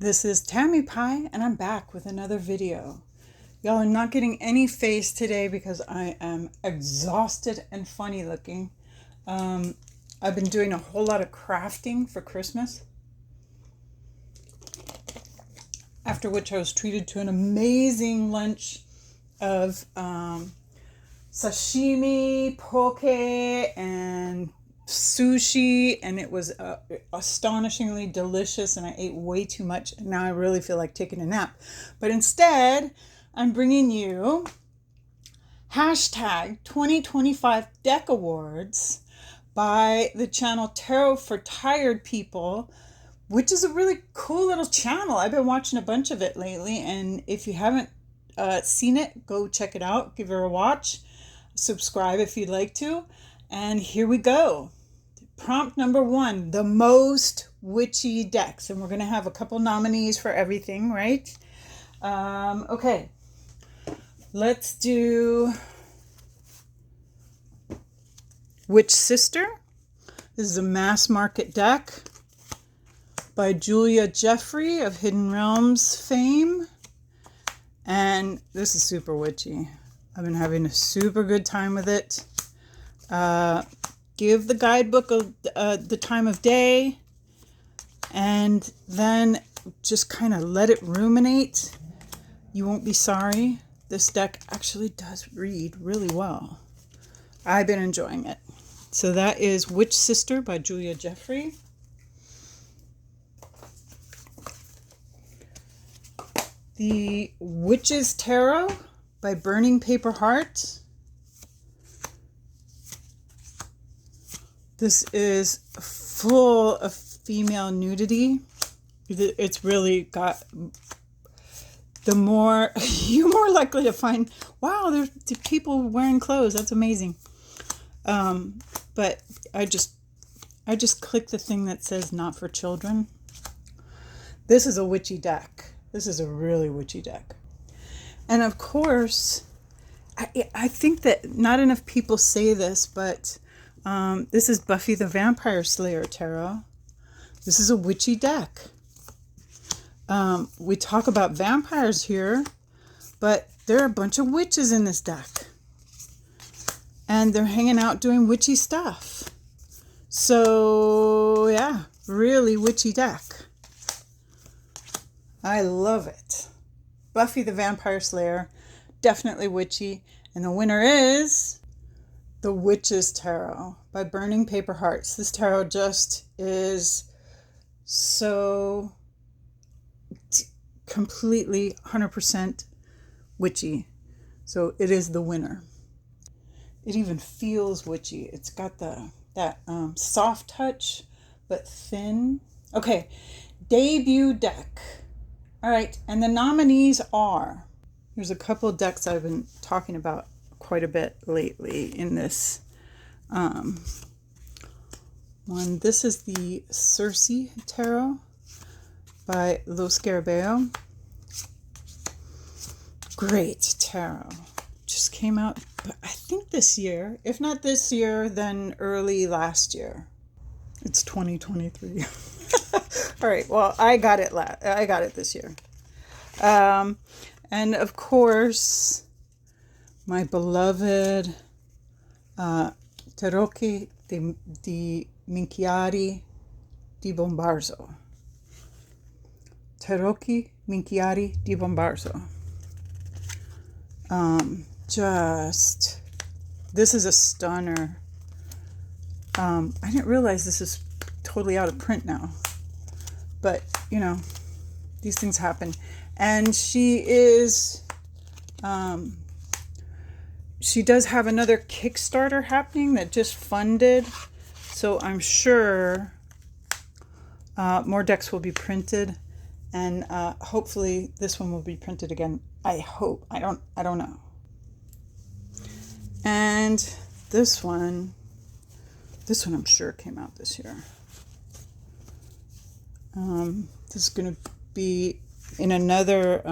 This is Tammy Pie, and I'm back with another video. Y'all are not getting any face today because I am exhausted and funny looking. I've been doing a whole lot of crafting for Christmas, after which I was treated to an amazing lunch of sashimi, poke, and sushi, and it was astonishingly delicious, and I ate way too much, and now I really feel like taking a nap. But instead, I'm bringing you hashtag 2025 Deck Awards by the channel Tarot for Tired People, which is a really cool little channel. I've been watching a bunch of it lately, and if you haven't seen it, go check it out, give her a watch, subscribe if you'd like to, and here we go. Prompt number 1, the most witchy decks. And we're going to have a couple nominees for everything, right? Okay. Let's do Witch Sister. This is a mass market deck by Julia Jeffrey of Hidden Realms fame. And this is super witchy. I've been having a super good time with it. Give the guidebook the time of day, and then just kind of let it ruminate. You won't be sorry. This deck actually does read really well. I've been enjoying it. So that is Witch Sister by Julia Jeffrey. The Witch's Tarot by Burning Paper Heart. This is full of female nudity. It's really got, you're more likely to find, wow, there's people wearing clothes. That's amazing. But I just clicked the thing that says not for children. This is a witchy deck. This is a really witchy deck. And of course, I think that not enough people say this, but this is Buffy the Vampire Slayer Tarot. This is a witchy deck. We talk about vampires here, but there are a bunch of witches in this deck. And they're hanging out doing witchy stuff. So, yeah, really witchy deck. I love it. Buffy the Vampire Slayer, definitely witchy. And the winner is The Witch's Tarot by Burning Paper Hearts. This tarot just is so completely 100% witchy. So it is the winner. It even feels witchy. It's got that soft touch, but thin. Okay, debut deck. All right, and the nominees are, there's a couple of decks I've been talking about quite a bit lately in this one. This is the Circe Tarot by Lo Scarabeo. Great tarot. Just came out, but I think this year. If not this year, then early last year. It's 2023. All right, well, I got it this year. And of course, my beloved Tarocchi di Minchiari di Bombarzo. Tarocchi Minchiari di Bombarzo. This is a stunner. I didn't realize this is totally out of print now, but you know, these things happen. And she is, she does have another Kickstarter happening that just funded, so I'm sure more decks will be printed, and hopefully this one will be printed again. I hope. I don't know. And this one I'm sure came out this year. This is going to be in another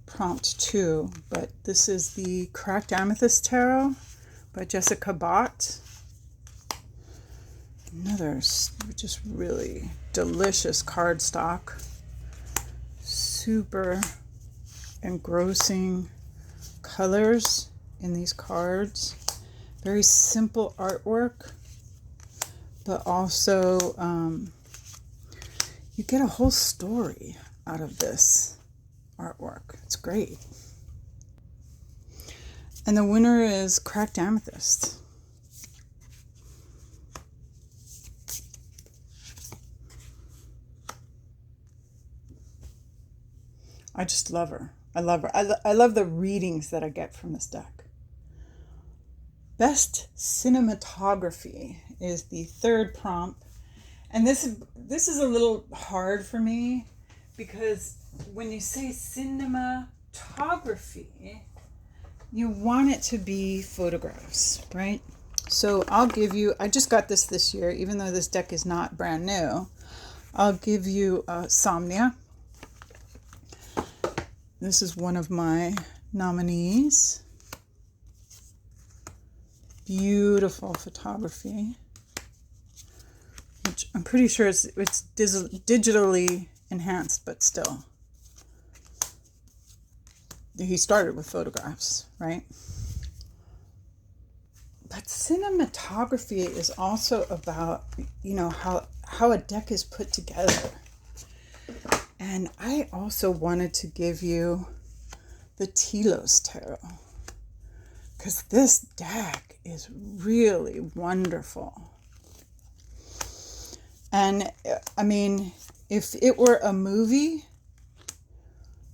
prompt too, but this is the Cracked Amethyst Tarot by Jessica Bott. Another just really delicious cardstock. Super engrossing colors in these cards. Very simple artwork, but also you get a whole story out of this artwork. It's great. And the winner is Cracked Amethyst. I just love her. I love her. I love the readings that I get from this deck. Best cinematography is the third prompt. And this is a little hard for me because when you say cinematography, you want it to be photographs, right? So I'll give you, I just got this year, even though this deck is not brand new. I'll give you Somnia. This is one of my nominees. Beautiful photography, which I'm pretty sure it's digitally enhanced, but still. He started with photographs, right? But cinematography is also about, you know, how a deck is put together. And I also wanted to give you the Telos Tarot, because this deck is really wonderful. And I mean, if it were a movie,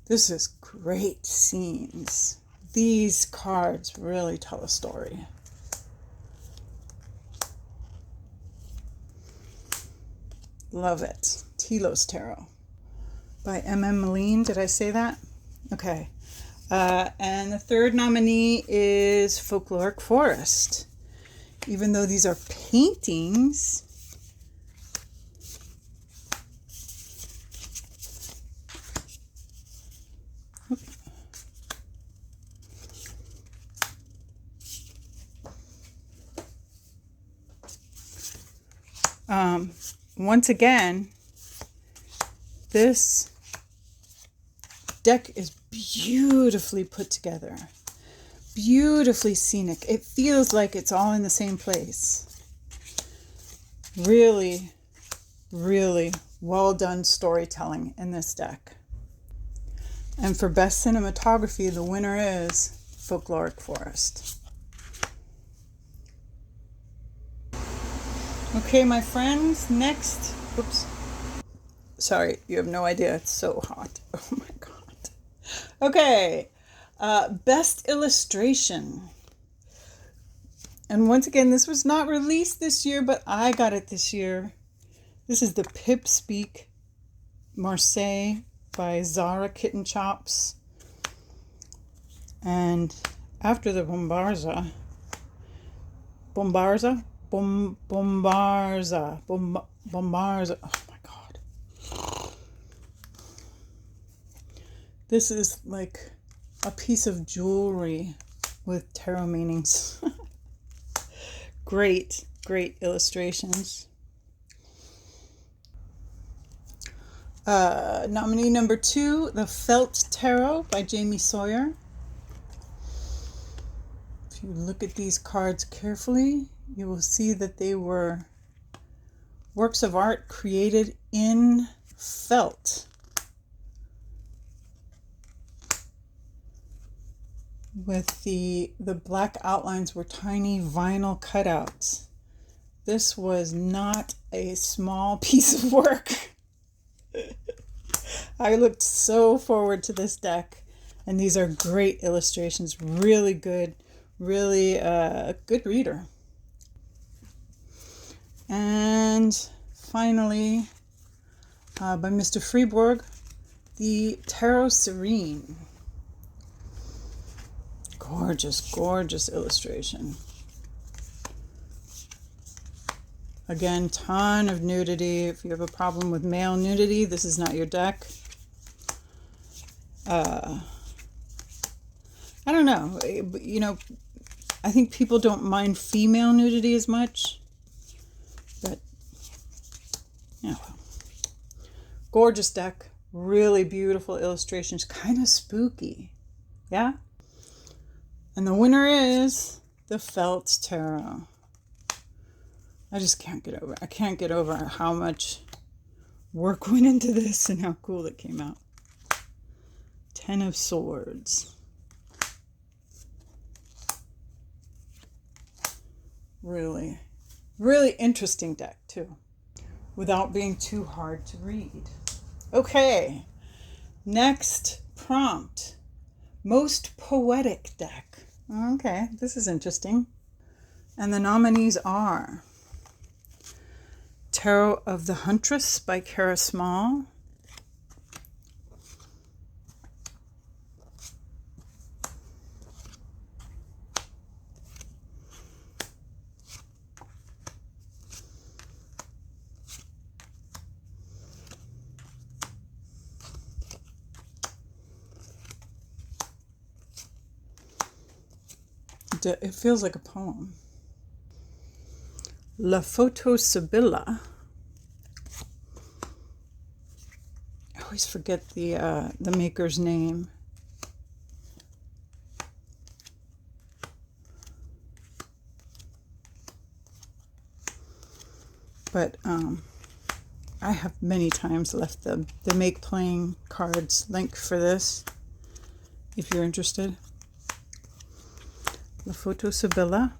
this is great scenes. These cards really tell a story. Love it. Telos Tarot by M.M. Moline. Did I say that? Okay. And the third nominee is Folkloric Forest. Even though these are paintings, once again, this deck is beautifully put together, beautifully scenic. It feels like it's all in the same place. Really, really well done storytelling in this deck. And for best cinematography, the winner is Folkloric Forest. Okay, my friends, next, oops, sorry, you have no idea, it's so hot. Oh my God. Okay, best illustration. And once again, this was not released this year, but I got it this year. This is the Pip Speak Marseille by Zara Kitten Chops. And after the Bombarza, oh my God. This is like a piece of jewelry with tarot meanings. Great, great illustrations. Nominee number 2, The Felt Tarot by Jamie Sawyer. If you look at these cards carefully, you will see that they were works of art created in felt. With the black outlines were tiny vinyl cutouts. This was not a small piece of work. I looked so forward to this deck, and these are great illustrations, really good, really a good reader. And finally, by Mr. Freeborg, the Tarot Serene. Gorgeous, gorgeous illustration. Again, ton of nudity. If you have a problem with male nudity, this is not your deck. I don't know. You know, I think people don't mind female nudity as much. But Yeah, well, gorgeous deck. Really beautiful illustrations. Kind of spooky. Yeah? And the winner is the Feltz Tarot. I just can't get over it. I can't get over how much work went into this and how cool it came out. 10 of Swords. Really, really interesting deck too, without being too hard to read. Okay, next prompt. Most poetic deck. Okay, this is interesting. And the nominees are Tarot of the Huntress by Kara Small, it feels like a poem. La Photo Sibylla. I always forget the maker's name. But I have many times left the Make Playing cards link for this, if you're interested. La Photo Sibylla.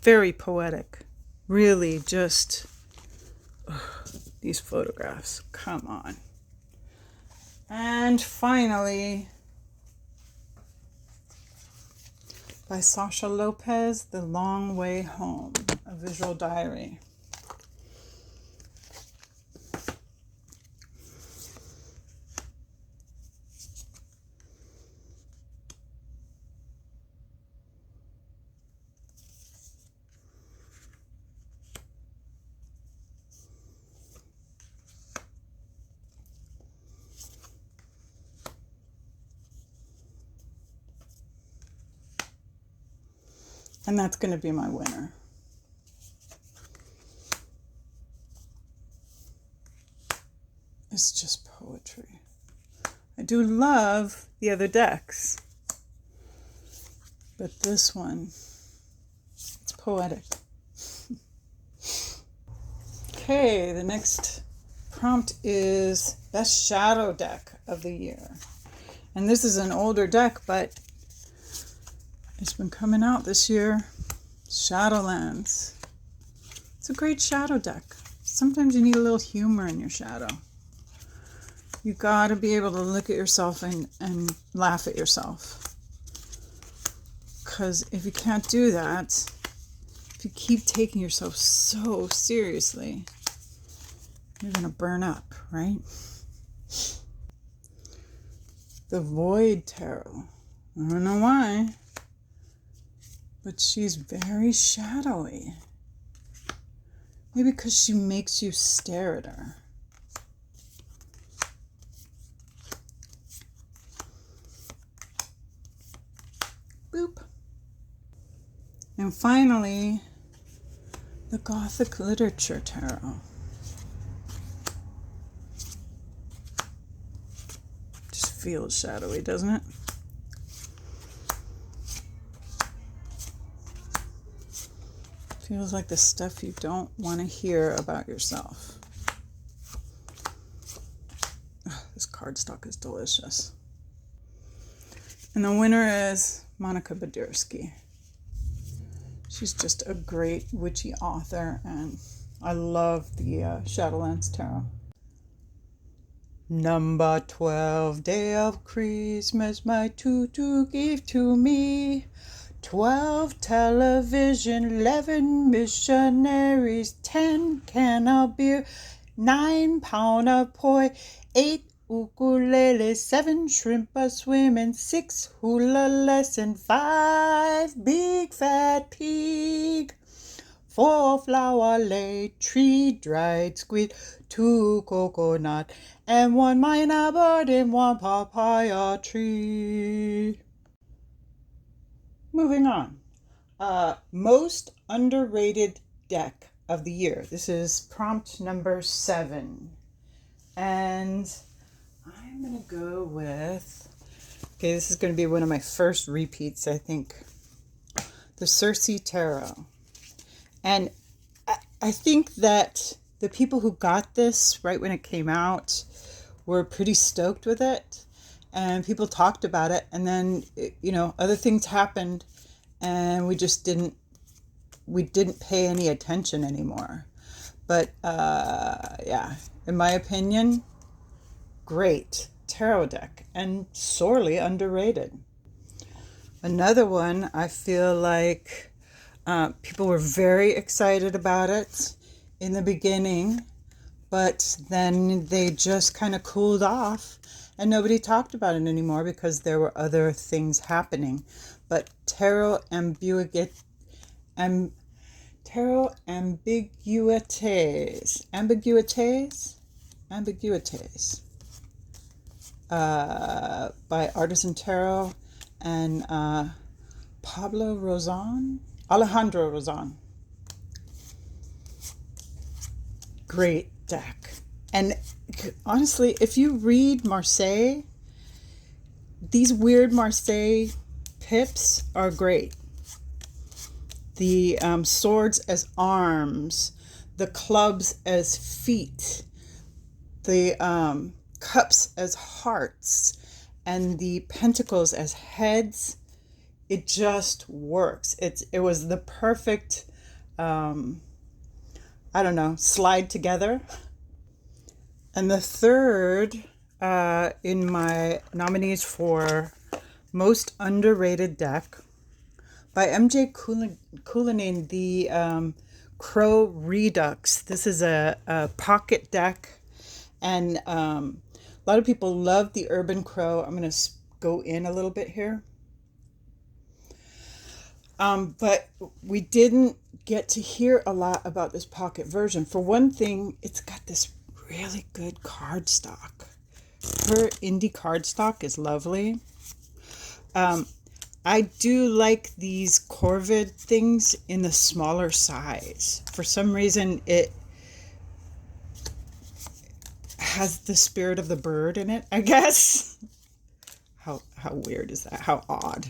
Very poetic. Really just, these photographs. Come on. And finally, by Sasha Lopez, The Long Way Home, a visual diary. And that's going to be my winner. It's just poetry. I do love the other decks, but this one, it's poetic. Okay, the next prompt is Best Shadow Deck of the Year. And this is an older deck, but it's been coming out this year. Shadowlands. It's a great shadow deck. Sometimes you need a little humor in your shadow. You gotta be able to look at yourself and laugh at yourself. Because if you can't do that, if you keep taking yourself so seriously, you're gonna burn up, right? The Void Tarot. I don't know why, but she's very shadowy. Maybe because she makes you stare at her. Boop. And finally, the Gothic Literature Tarot. Just feels shadowy, doesn't it? Feels like the stuff you don't want to hear about yourself. Oh, this cardstock is delicious. And the winner is Monica Badursky. She's just a great witchy author, and I love the Shadowlands Tarot. Number 12, day of Christmas, my tutu gave to me. 12 television, 11 missionaries, 10 can of beer, 9 pound of poi, 8 ukulele, 7 shrimp a swimming, 6 hula lesson, 5 big fat pig, 4 flower laid, 3 dried squid, 2 coconut, and 1 minor bird in 1 papaya tree. Moving on. Most underrated deck of the year. This is prompt number 7. And I'm going to go with, okay, this is going to be one of my first repeats, I think. The Circe Tarot. And I think that the people who got this right when it came out were pretty stoked with it. And people talked about it. And then, other things happened. And we didn't pay any attention anymore. But yeah, in my opinion, great tarot deck and sorely underrated. Another one, I feel like people were very excited about it in the beginning, but then they just kind of cooled off and nobody talked about it anymore because there were other things happening. But Tarot Ambiguités, by Artisan Tarot and Alejandro Rozan. Great deck. And honestly, if you read Marseille, these weird Marseille pips are great. The swords as arms, the clubs as feet, the cups as hearts, and the pentacles as heads. It just works. It was the perfect, slide together. And the third in my nominees for most underrated deck by MJ Cullinan, the Crow Redux. This is a pocket deck, and a lot of people love the Urban Crow. I'm going to go in a little bit here. But we didn't get to hear a lot about this pocket version. For one thing, it's got this really good cardstock. Her indie cardstock is lovely. I do like these Corvid things in the smaller size. For some reason, it has the spirit of the bird in it, I guess. How weird is that? How odd.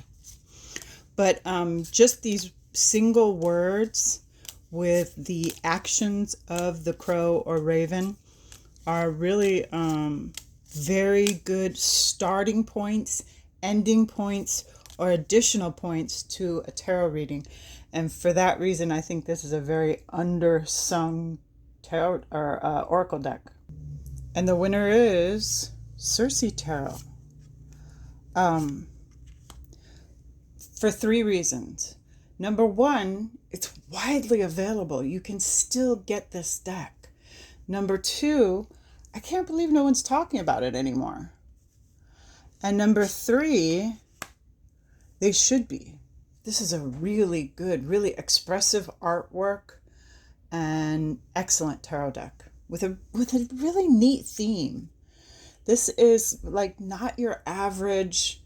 But just these single words with the actions of the crow or raven are really very good starting points, ending points, or additional points to a tarot reading. And for that reason, I think this is a very undersung tarot or oracle deck. And the winner is Circe Tarot. For 3 reasons. Number 1, it's widely available. You can still get this deck. Number 2, I can't believe no one's talking about it anymore. And number 3, they should be. This is a really good, really expressive artwork and excellent tarot deck with a really neat theme. This is like not your average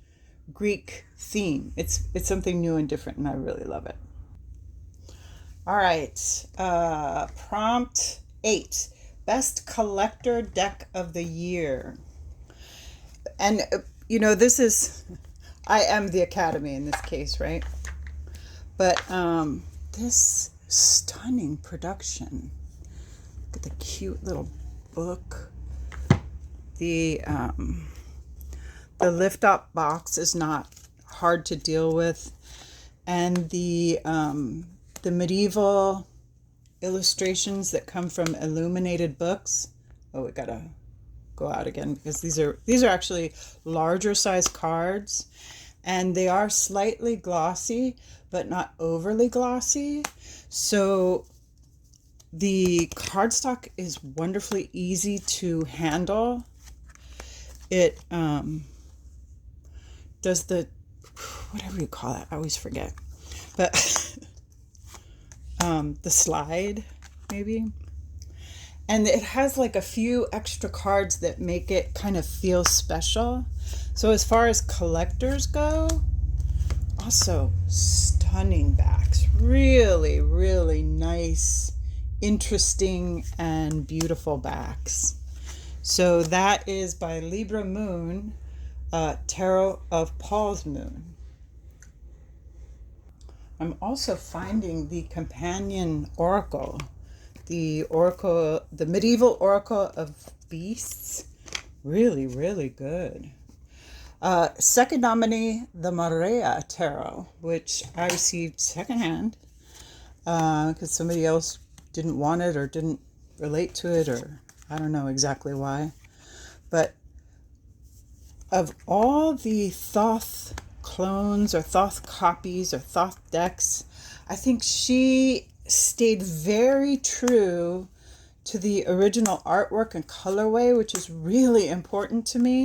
Greek theme. It's something new and different, and I really love it. All right, prompt 8, best collector deck of the year. And this is, I am the Academy in this case, right? But this stunning production. Look at the cute little book. The lift up box is not hard to deal with, and the medieval illustrations that come from Illuminated Books. Oh, we gotta go out again because these are actually larger size cards, and they are slightly glossy but not overly glossy. So the cardstock is wonderfully easy to handle. It does the, whatever you call it, I always forget, but the slide maybe. And it has like a few extra cards that make it kind of feel special. So as far as collectors go, also stunning backs, really, really nice, interesting and beautiful backs. So that is by Libra Moon, Tarot of Paul's Moon. I'm also finding the companion oracle, the medieval oracle of beasts. Really, really good. Second nominee, the Maria Tarot, which I received secondhand because somebody else didn't want it or didn't relate to it, or I don't know exactly why. But of all the Thoth clones or Thoth copies or Thoth decks, I think she stayed very true to the original artwork and colorway, which is really important to me.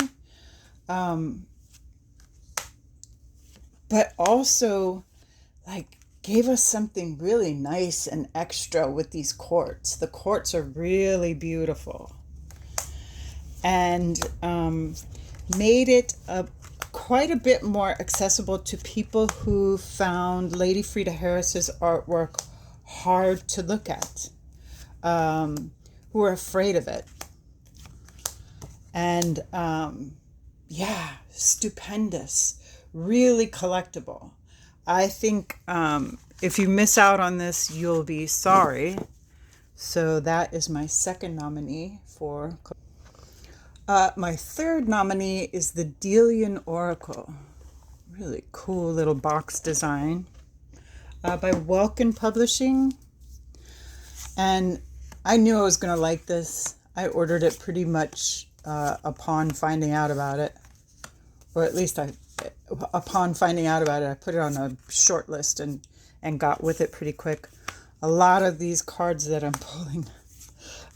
But also, like, gave us something really nice and extra with these quartz. The quartz are really beautiful. And made it quite a bit more accessible to people who found Lady Frida Harris's artwork hard to look at, who were afraid of it. And yeah, stupendous, really collectible. I think if you miss out on this, you'll be sorry. So that is my second nominee for... my third nominee is the Delian Oracle. Really cool little box design by Welkin Publishing. And I knew I was going to like this. I ordered it pretty much upon finding out about it. Or at least upon finding out about it, I put it on a short list and got with it pretty quick. A lot of these cards that I'm pulling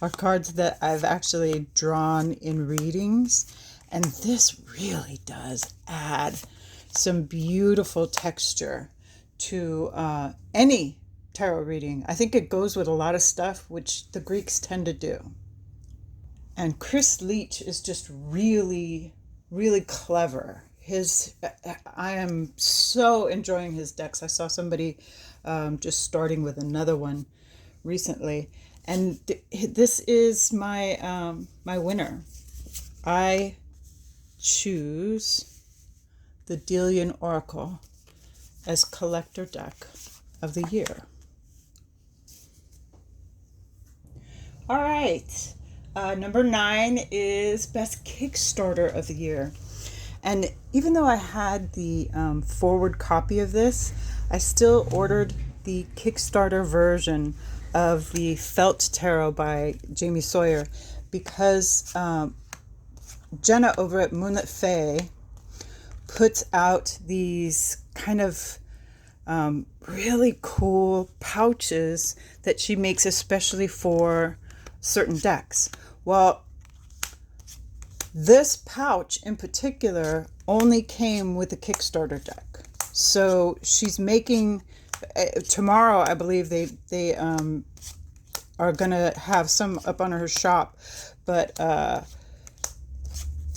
are cards that I've actually drawn in readings, and this really does add some beautiful texture to any tarot reading. I think it goes with a lot of stuff which the Greeks tend to do. And Chris Leach is just really, really clever. I am so enjoying his decks. I saw somebody just starting with another one recently. And this is my my winner. I choose the Delian Oracle as collector deck of the year. All right. Number 9 is Best Kickstarter of the Year. And even though I had the forward copy of this, I still ordered the Kickstarter version of the Felt Tarot by Jamie Sawyer because Jenna over at Moonlit Fae puts out these kind of really cool pouches that she makes especially for certain decks. Well, this pouch in particular only came with the Kickstarter deck. So she's making... tomorrow, I believe they are going to have some up on her shop, but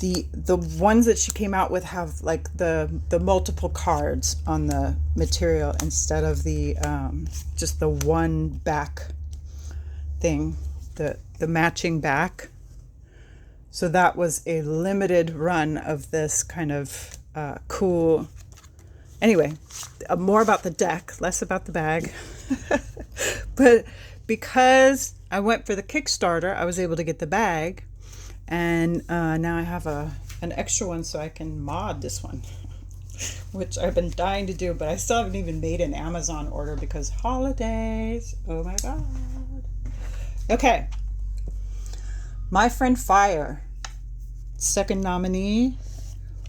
the ones that she came out with have like the multiple cards on the material instead of the just the one back thing, the matching back. So that was a limited run of this kind of cool... Anyway, more about the deck, less about the bag. But because I went for the Kickstarter, I was able to get the bag. And now I have an extra one so I can mod this one, which I've been dying to do. But I still haven't even made an Amazon order because holidays. Oh my God. Okay. My Friend Fire, second nominee.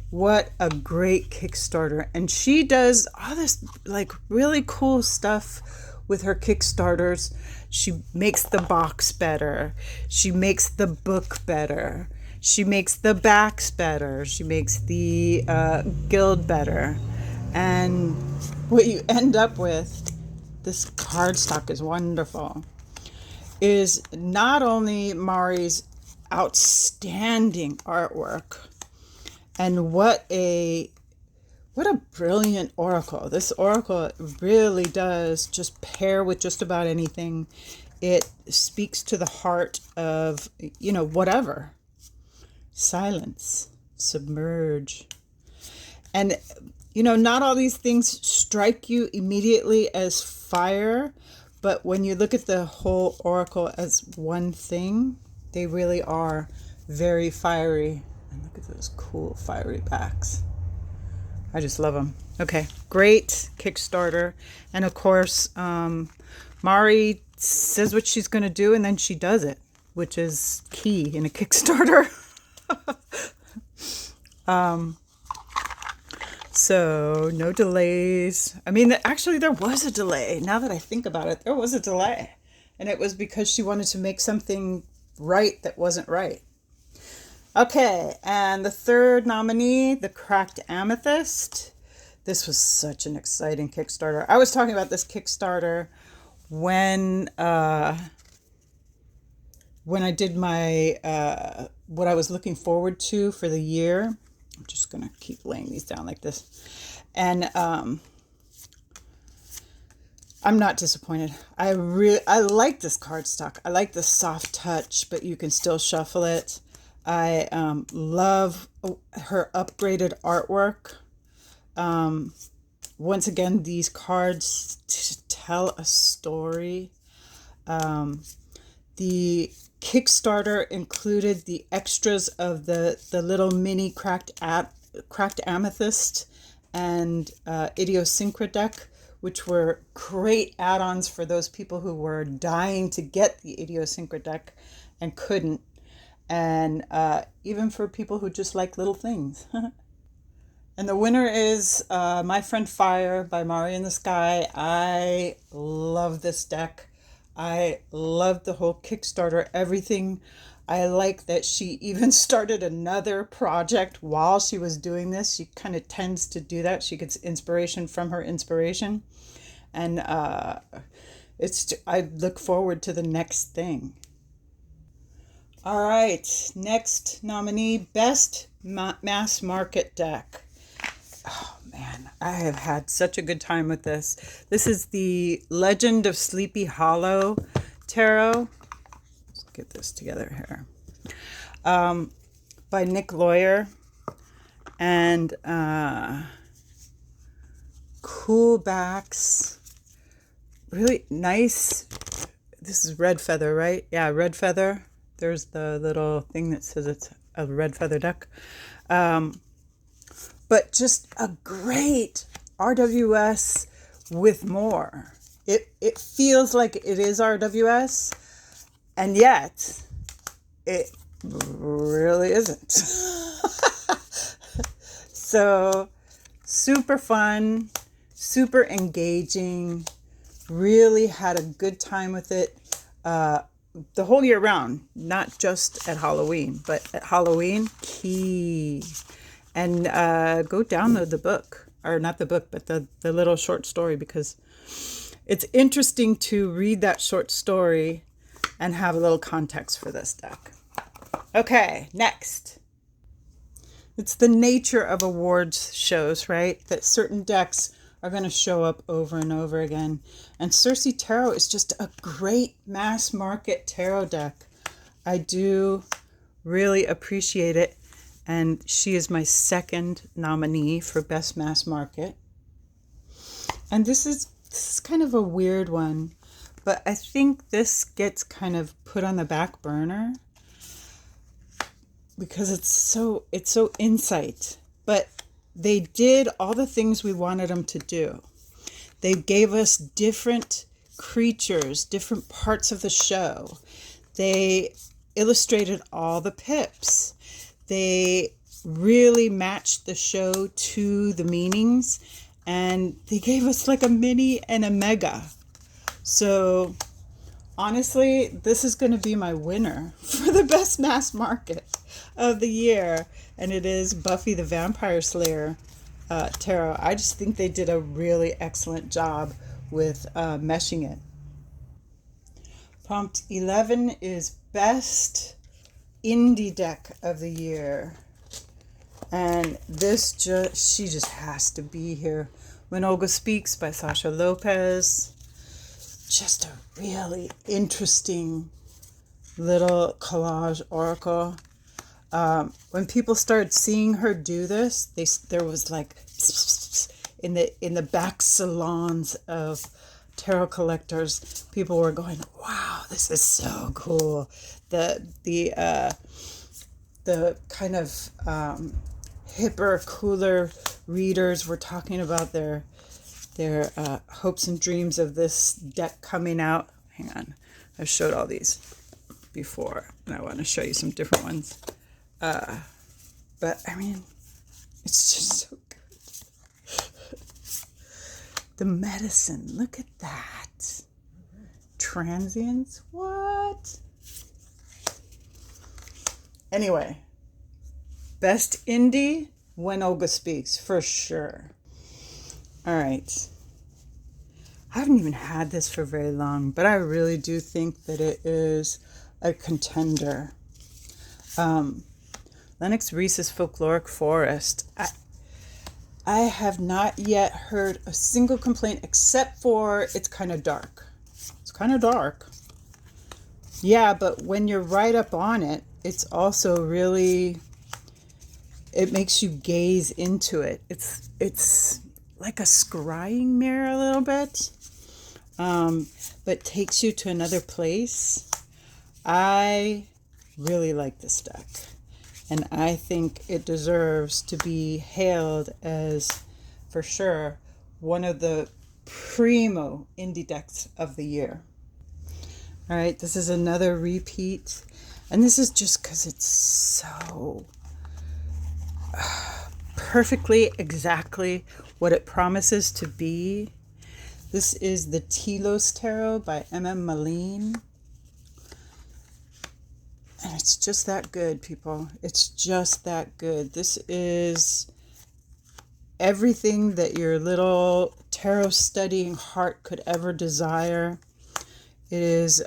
What a great Kickstarter. And she does all this like really cool stuff with her Kickstarters. She makes the box better. She makes the book better. She makes the backs better. She makes the guild better. And what you end up with, this cardstock is wonderful, is not only Mari's outstanding artwork, and what a brilliant oracle. This oracle really does just pair with just about anything. it speaks to the heart of, whatever. Silence, submerge. And, not all these things strike you immediately as fire, but when you look at the whole oracle as one thing, they really are very fiery. And look at those cool fiery backs. I just love them. Okay, great Kickstarter. And of course, Mari says what she's going to do and then she does it, which is key in a Kickstarter. So no delays. I mean, actually there was a delay. Now that I think about it, there was a delay. And it was because she wanted to make something right that wasn't right. Okay, and the third nominee, the Cracked Amethyst. This was such an exciting Kickstarter. I was talking about this Kickstarter when I did my what I was looking forward to for the year. I'm just gonna keep laying these down like this, and I'm not disappointed. I like this cardstock. I like the soft touch, but you can still shuffle it. I love her upgraded artwork. Once again, these cards tell a story. The Kickstarter included the extras of the little mini cracked amethyst and idiosyncra deck, which were great add-ons for those people who were dying to get the idiosyncra deck and couldn't. And even for people who just like little things. And the winner is My Friend Fire by Mari in the Sky. I love this deck. I love the whole Kickstarter, everything. I like that she even started another project while she was doing this. She kind of tends to do that. She gets inspiration from her inspiration. And I look forward to the next thing. All right, next nominee, Best Mass Market Deck. Oh man, I have had such a good time with this. This is the Legend of Sleepy Hollow Tarot. Let's get this together here. By Nick Lawyer. And cool backs. Really nice. This is red feather, right? Yeah, red feather. There's the little thing that says it's a red feather deck. But just a great RWS with more. It feels like it is RWS, and yet it really isn't. So super fun, super engaging, really had a good time with it. The whole year round, not just at Halloween, but at Halloween, key. And go download the book, or not the book, but the little short story, because it's interesting to read that short story and have a little context for this deck. Okay, next. It's the nature of awards shows, right? That certain decks are going to show up over and over again. And Circe Tarot is just a great mass market tarot deck. I do really appreciate it. And she is my second nominee for Best Mass Market. And this is kind of a weird one, but I think this gets kind of put on the back burner because it's so insight. But they did all the things we wanted them to do. They gave us different creatures, different parts of the show. They illustrated all the pips. They really matched the show to the meanings, and they gave us like a mini and a mega. So honestly, this is going to be my winner for the Best Mass Market of the year, and it is Buffy the Vampire Slayer Tarot. I just think they did a really excellent job with meshing it. Prompt 11 is Best Indie Deck of the Year. And this she just has to be here. When Olga Speaks by Sasha Lopez. just a really interesting little collage oracle. When people started seeing her do this, there was like in the back salons of tarot collectors, people were going, "Wow, this is so cool." The kind of hipper, cooler readers were talking about their hopes and dreams of this deck coming out. Hang on, I've showed all these before, and I want to show you some different ones. But I mean, it's just so good. The medicine, look at that. Transience, what? Anyway, best indie, When Olga Speaks, for sure. All right. I haven't even had this for very long, but I really do think that it is a contender. Lennox Reese's Folkloric Forest. I have not yet heard a single complaint except for it's kind of dark. It's kind of dark. Yeah, but when you're right up on it, it's also really, it makes you gaze into it. It's like a scrying mirror a little bit, but takes you to another place. I really like this deck, and I think it deserves to be hailed as, for sure, one of the primo indie decks of the year. All right, this is another repeat, and this is just because it's so perfectly exactly what it promises to be. This is the Telos Tarot by M.M. Malene. And it's just that good, people. It's just that good. This is everything that your little tarot studying heart could ever desire. It is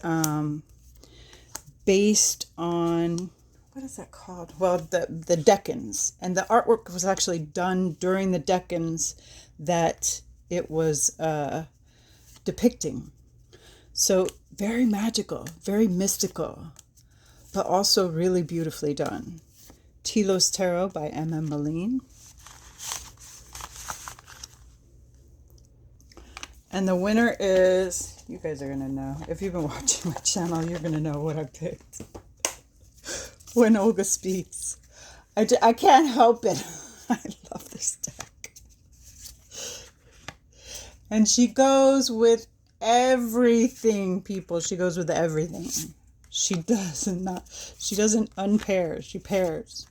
based on, what is that called? Well, the Decans. And the artwork was actually done during the Decans that it was depicting. So very magical, very mystical, but also really beautifully done. Telos Tarot by M.M. Malene. And the winner is, you guys are going to know. If you've been watching my channel, you're going to know what I picked. When Olga Speaks. I can't help it. I love this deck. And she goes with everything, people. She goes with everything. She doesn't unpair. She pairs.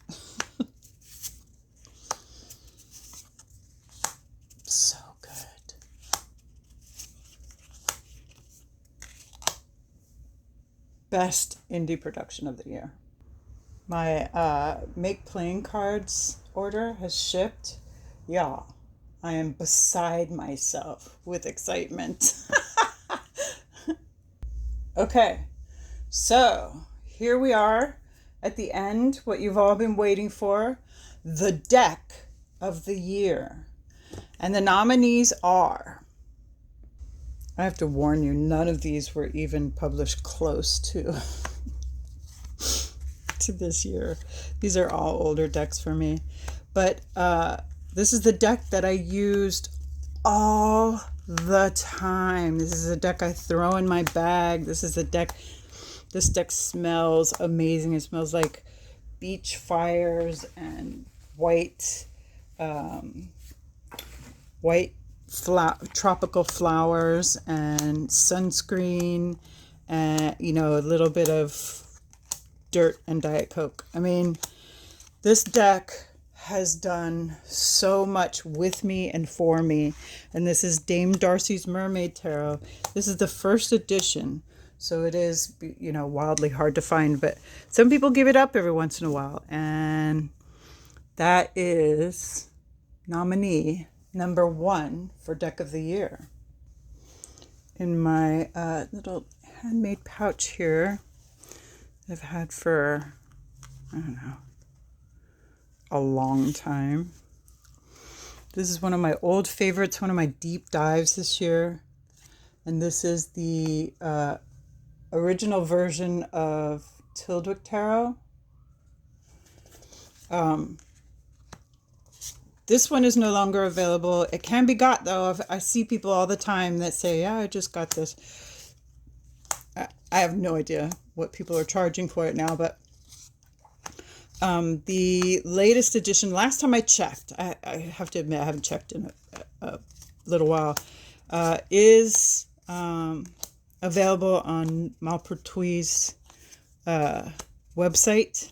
So good. Best indie production of the year. My Make Playing Cards order has shipped. Yeah, I am beside myself with excitement. Okay, so here we are at the end, what you've all been waiting for, the deck of the year. And the nominees are, I have to warn you, none of these were even published close to this year. These are all older decks for me. But this is the deck that I used all the time. This is a deck I throw in my bag. This deck smells amazing. It smells like beach fires and white tropical flowers and sunscreen and, a little bit of dirt and Diet Coke. I mean, this deck has done so much with me and for me. And this is Dame Darcy's Mermaid Tarot. This is the first edition, so it is, wildly hard to find, but some people give it up every once in a while. And that is nominee number 1 for Deck of the Year. In my little handmade pouch here, I've had for, I don't know, a long time. This is one of my old favorites, one of my deep dives this year. And this is the original version of Tildwick Tarot. This one is no longer available. It can be got though. I see people all the time that say, yeah, I just got this. I have no idea what people are charging for it now, but the latest edition, last time I checked, I have to admit I haven't checked in a little while, is available on Malpertuis' website.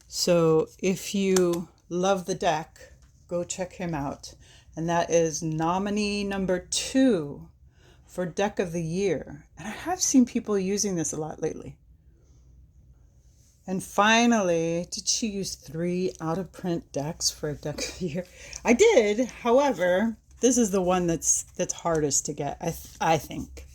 So if you love the deck, go check him out. And that is nominee number 2 for Deck of the Year. And I have seen people using this a lot lately. And finally, did she use 3 out-of-print decks for a Deck of the Year? I did. However, this is the one that's hardest to get, I think.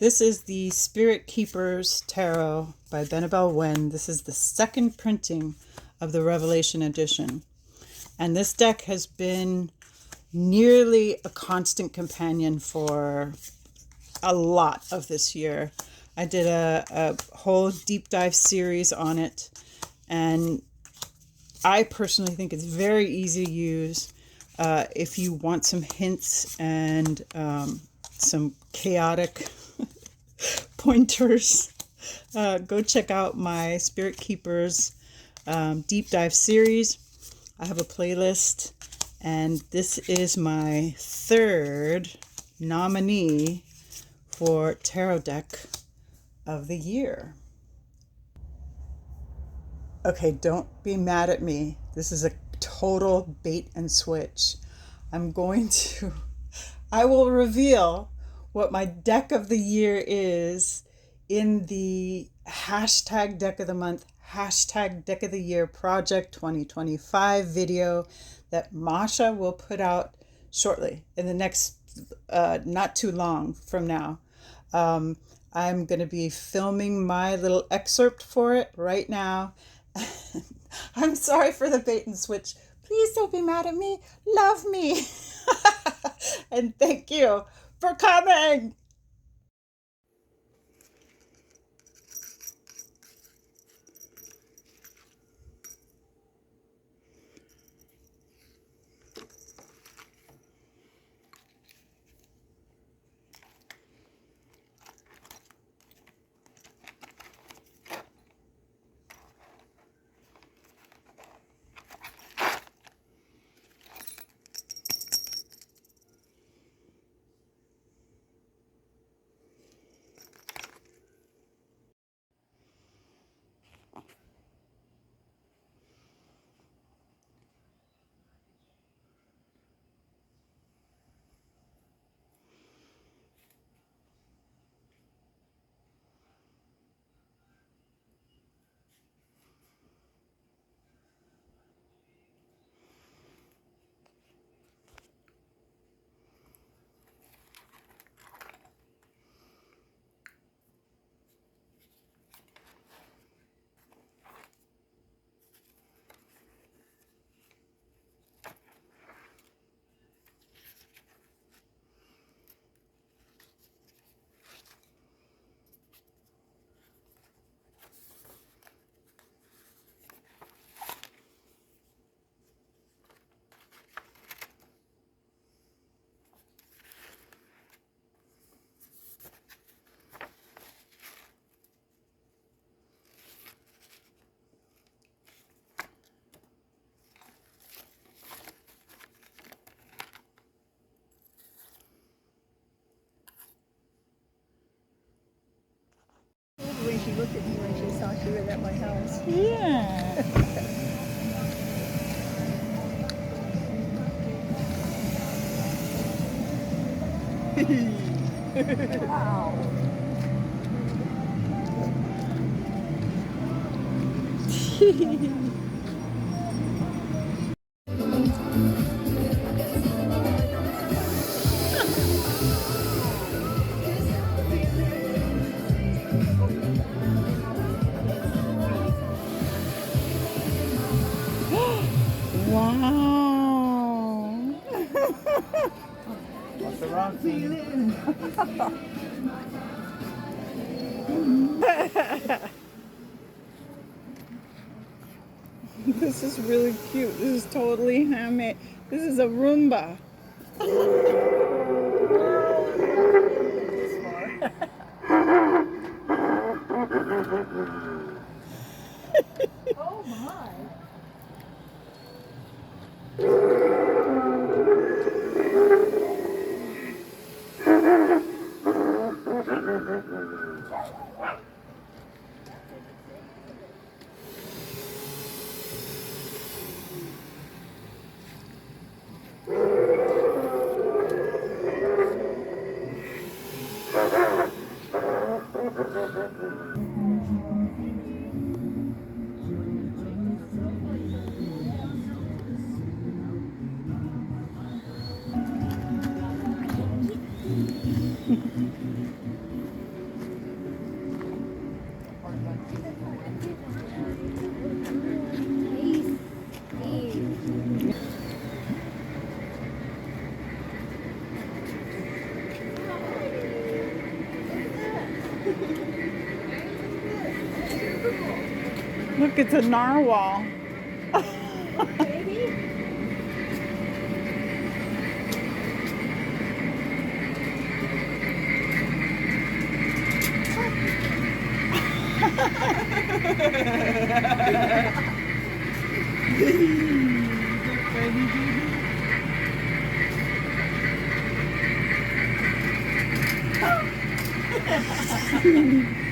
This is the Spirit Keepers Tarot by Benebell Wen. This is the second printing of the Revelation edition. And this deck has been nearly a constant companion for a lot of this year. I did a whole deep dive series on it, and I personally think it's very easy to use if you want some hints and some chaotic pointers. Go check out my Spirit Keepers deep dive series. I have a playlist, and this is my 3rd nominee for Tarot Deck of the Year. Okay, don't be mad at me. This is a total bait and switch. I will reveal what my Deck of the Year is in the hashtag Deck of the Month, hashtag Deck of the Year Project 2025 video that Masha will put out shortly in the next, not too long from now. I'm going to be filming my little excerpt for it right now. I'm sorry for the bait and switch. Please don't be mad at me. Love me. And thank you for coming. When she looked at me when she saw she was at my house. Yeah. Wow. Wow. the wrong feeling. This is really cute. This is totally handmade. This is a Roomba. Oh my. Look, it's a narwhal. Baby.